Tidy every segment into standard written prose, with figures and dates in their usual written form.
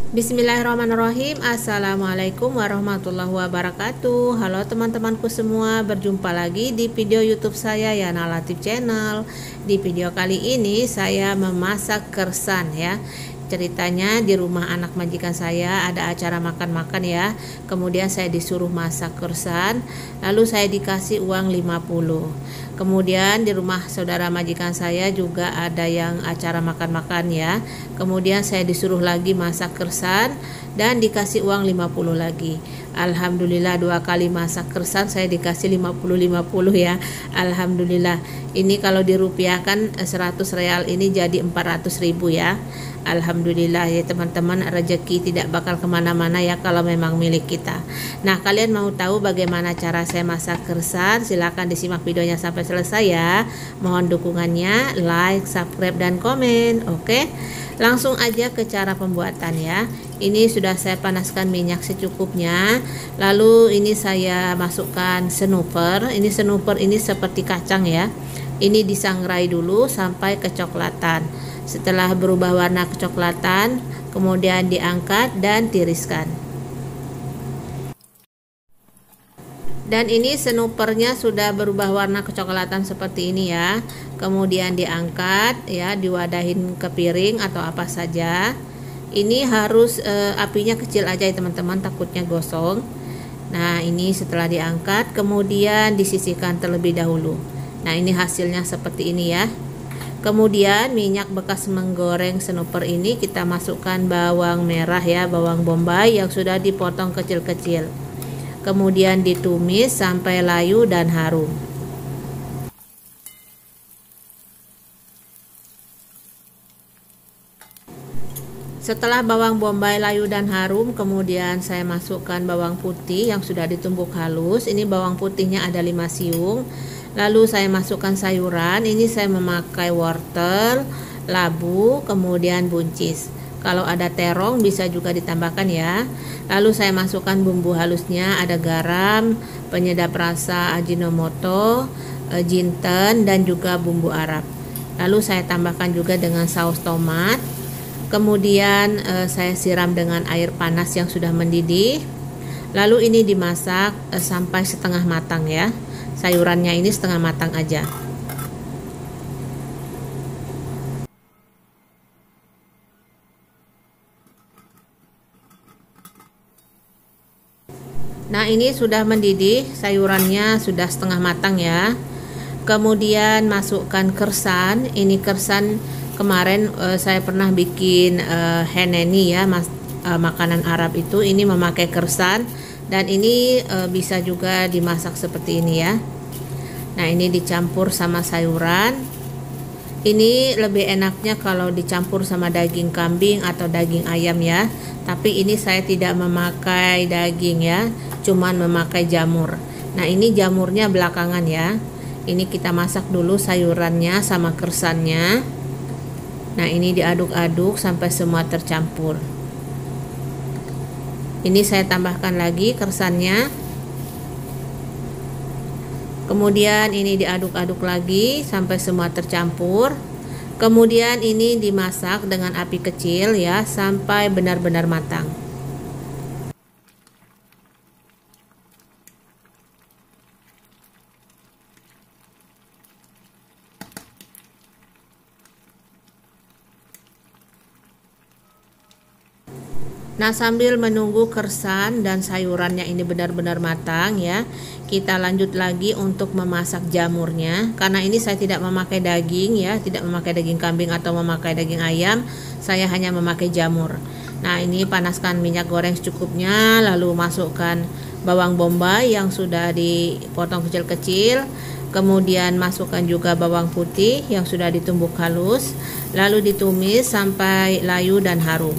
Bismillahirrahmanirrahim. Assalamualaikum warahmatullahi wabarakatuh. Halo teman-temanku semua, berjumpa lagi di video YouTube saya Yana Latif Channel. Di video kali ini saya memasak kersan ya. Ceritanya di rumah anak majikan saya ada acara makan-makan ya. Kemudian saya disuruh masak kersan, lalu saya dikasih uang 50. Kemudian di rumah saudara majikan saya juga ada yang acara makan-makan ya. Kemudian saya disuruh lagi masak kersan dan dikasih uang 50 lagi. Alhamdulillah, 2 kali masak kersan saya dikasih 50-50 ya. Alhamdulillah. Ini kalau dirupiahkan 100 real ini jadi 400.000 ya. Alhamdulillah ya teman-teman, rezeki tidak bakal kemana-mana ya kalau memang milik kita. Nah, kalian mau tahu bagaimana cara saya masak kersan? Silahkan disimak videonya sampai selesai ya. Mohon dukungannya, like, subscribe, dan komen. Oke, langsung aja ke cara pembuatan ya. Ini sudah saya panaskan minyak secukupnya. Lalu ini saya masukkan snooper. Ini snooper ini seperti kacang ya. Ini disangrai dulu sampai kecoklatan. Setelah berubah warna kecoklatan, kemudian diangkat dan tiriskan. Dan ini snoopernya sudah berubah warna kecoklatan seperti ini ya. Kemudian diangkat ya, diwadahin ke piring atau apa saja. Ini harus apinya kecil aja ya teman-teman, takutnya gosong. Nah, ini setelah diangkat kemudian disisihkan terlebih dahulu. Nah, ini hasilnya seperti ini ya. Kemudian minyak bekas menggoreng snooper ini kita masukkan bawang merah ya, bawang bombay yang sudah dipotong kecil-kecil. Kemudian ditumis sampai layu dan harum. Setelah bawang bombay layu dan harum, kemudian saya masukkan bawang putih yang sudah ditumbuk halus. Ini bawang putihnya ada 5 siung. Lalu saya masukkan sayuran. Ini saya memakai wortel, labu, kemudian buncis. Kalau ada terong bisa juga ditambahkan ya. Lalu saya masukkan bumbu halusnya, ada garam, penyedap rasa Ajinomoto, jinten, dan juga bumbu Arab. Lalu saya tambahkan juga dengan saus tomat. Kemudian saya siram dengan air panas yang sudah mendidih. Lalu ini dimasak sampai setengah matang ya. Sayurannya ini setengah matang aja. Nah, ini sudah mendidih, sayurannya sudah setengah matang ya. Kemudian masukkan kersan. Ini kersan kemarin saya pernah bikin heneni ya, makanan Arab itu. Ini memakai kersan. Dan ini bisa juga dimasak seperti ini ya. Nah, ini dicampur sama sayuran. Ini lebih enaknya kalau dicampur sama daging kambing atau daging ayam ya. Tapi ini saya tidak memakai daging ya, cuman memakai jamur. Nah, ini jamurnya belakangan ya. Ini kita masak dulu sayurannya sama kersannya. Nah, ini diaduk-aduk sampai semua tercampur. Ini saya tambahkan lagi kersannya. Kemudian ini diaduk-aduk lagi sampai semua tercampur. Kemudian ini dimasak dengan api kecil ya sampai benar-benar matang. Nah, sambil menunggu kersan dan sayurannya ini benar-benar matang ya, kita lanjut lagi untuk memasak jamurnya. Karena ini saya tidak memakai daging ya, tidak memakai daging kambing atau memakai daging ayam, saya hanya memakai jamur. Nah, ini panaskan minyak goreng secukupnya, lalu masukkan bawang bombay yang sudah dipotong kecil-kecil. Kemudian masukkan juga bawang putih yang sudah ditumbuk halus, lalu ditumis sampai layu dan harum.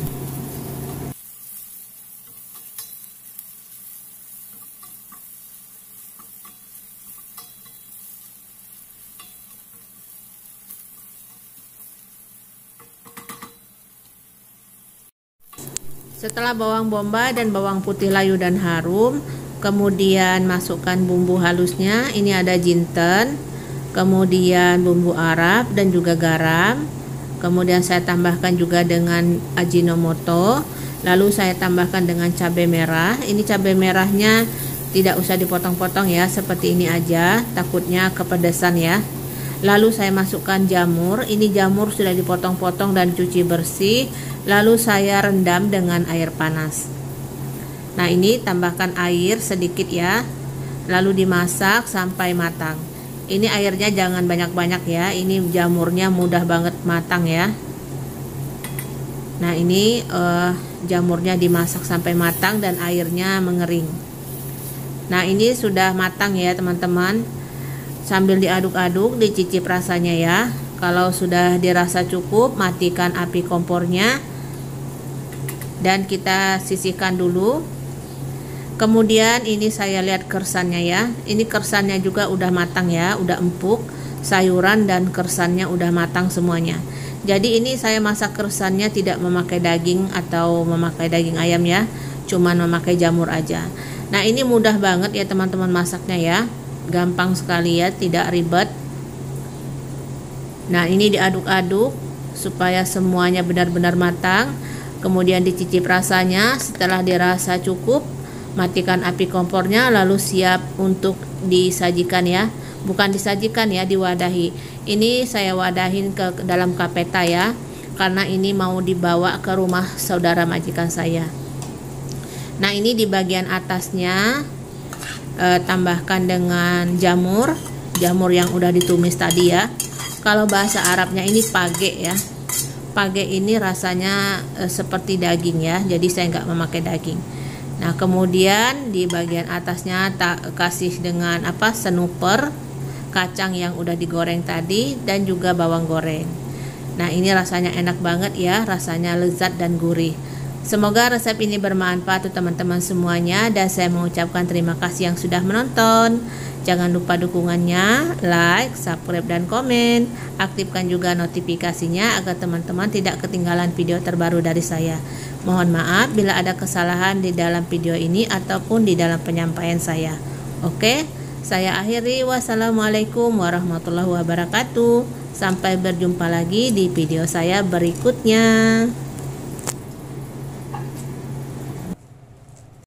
Setelah bawang bombay dan bawang putih layu dan harum, kemudian masukkan bumbu halusnya. Ini ada jinten, kemudian bumbu Arab dan juga garam. Kemudian saya tambahkan juga dengan Ajinomoto. Lalu saya tambahkan dengan cabai merah. Ini cabai merahnya tidak usah dipotong-potong ya, seperti ini aja, takutnya kepedesan ya. Lalu saya masukkan jamur. Ini jamur sudah dipotong-potong dan cuci bersih. Lalu saya rendam dengan air panas. Nah, ini tambahkan air sedikit ya. Lalu dimasak sampai matang. Ini airnya jangan banyak-banyak ya. Ini jamurnya mudah banget matang ya. Nah, ini jamurnya dimasak sampai matang dan airnya mengering. Nah, ini sudah matang ya teman-teman. Sambil diaduk-aduk, dicicip rasanya ya. Kalau sudah dirasa cukup, matikan api kompornya dan kita sisihkan dulu. Kemudian ini saya lihat kersannya ya. Ini kersannya juga udah matang ya, udah empuk. Sayuran dan kersannya udah matang semuanya. Jadi ini saya masak kersannya tidak memakai daging atau memakai daging ayam ya, cuman memakai jamur aja. Nah, ini mudah banget ya teman-teman masaknya ya. Gampang sekali ya, tidak ribet. Nah, ini diaduk-aduk supaya semuanya benar-benar matang. Kemudian dicicip rasanya. Setelah dirasa cukup, matikan api kompornya, lalu siap untuk disajikan ya. Bukan disajikan ya, diwadahi. Ini saya wadahin ke dalam kapeta ya, karena ini mau dibawa ke rumah saudara majikan saya. Nah, ini di bagian atasnya tambahkan dengan jamur yang udah ditumis tadi ya. Kalau bahasa Arabnya ini page ya. Page ini rasanya seperti daging ya, jadi saya nggak memakai daging. Nah, kemudian di bagian atasnya kasih dengan snooper, kacang yang udah digoreng tadi, dan juga bawang goreng. Nah, ini rasanya enak banget ya, rasanya lezat dan gurih. Semoga resep ini bermanfaat untuk teman-teman semuanya, dan saya mengucapkan terima kasih yang sudah menonton. Jangan lupa dukungannya, like, subscribe, dan komen. Aktifkan juga notifikasinya agar teman-teman tidak ketinggalan video terbaru dari saya. Mohon maaf bila ada kesalahan di dalam video ini ataupun di dalam penyampaian saya. Oke, saya akhiri. Wassalamualaikum warahmatullahi wabarakatuh. Sampai berjumpa lagi di video saya berikutnya.